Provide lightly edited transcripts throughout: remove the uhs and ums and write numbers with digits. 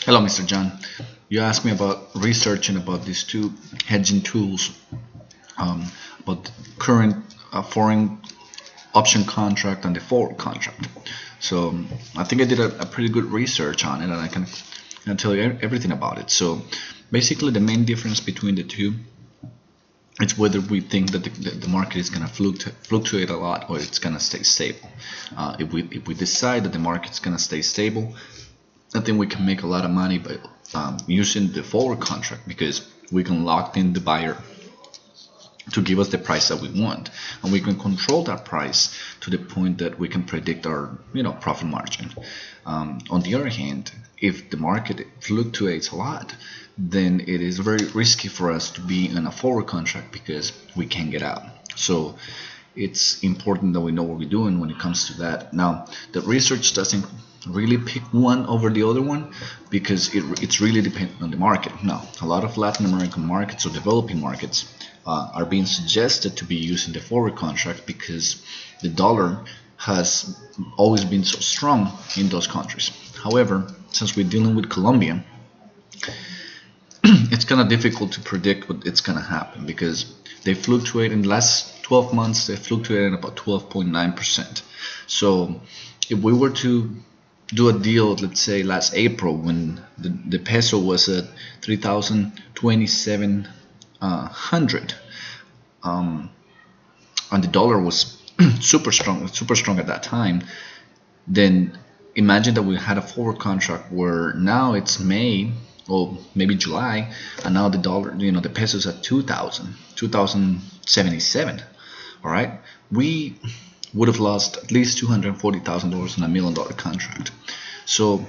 Hello, Mr. John. You asked me about researching about these two hedging tools, um, about the current foreign option contract and the forward contract. So I think I did a pretty good research on it, and I can tell you everything about it. So basically, the main difference between the two it's whether we think that the market is going to fluctuate a lot or it's going to stay stable. If we decide that the market's going to stay stable, I think we can make a lot of money by using the forward contract because we can lock in the buyer to give us the price that we want, and we can control that price to the point that we can predict our profit margin. On the other hand, if the market fluctuates a lot, then it is very risky for us to be in a forward contract because we can't get out. So it's important that we know what we're doing when it comes to that. Now, the research doesn't really pick one over the other one because it's really dependent on the market. Now, a lot of Latin American markets or developing markets are being suggested to be using the forward contract because the dollar has always been so strong in those countries. However, since we're dealing with Colombia, it's kind of difficult to predict what it's going to happen because they fluctuate in the last 12 months. They fluctuated about 12.9%. So if we were to do a deal, let's say last April when the peso was at 3,027 and the dollar was super strong at that time, then imagine that we had a forward contract where now it's May or maybe July, and now the dollar, the peso is at 2,077. All right, we would have lost at least $240,000 in a $1 million contract. So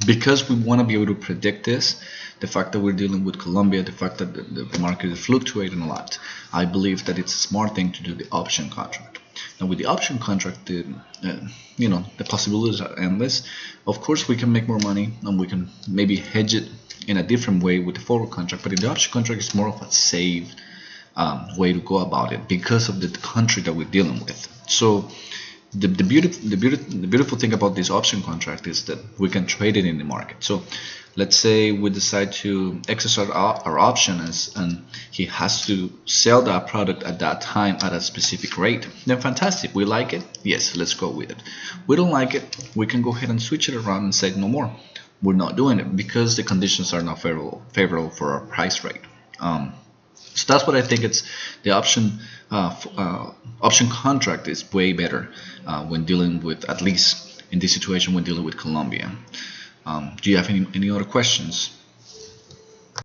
because we want to be able to predict this, the fact that we're dealing with Colombia, the fact that the market is fluctuating a lot, I believe that it's a smart thing to do the option contract. Now with the option contract, the possibilities are endless. Of course, we can make more money and we can maybe hedge it in a different way with the forward contract, but in the option contract, it's more of a safe way to go about it because of the country that we're dealing with. So the beautiful thing about this option contract is that we can trade it in the market. So let's say we decide to exercise our option and he has to sell that product at that time at a specific rate, then fantastic. We like it, yes, let's go with it. We don't like it, we can go ahead and switch it around and say no more, we're not doing it because the conditions are not favorable for our price rate. So that's what I think. It's the option contract is way better when dealing with, at least in this situation, when dealing with Colombia. Do you have any other questions?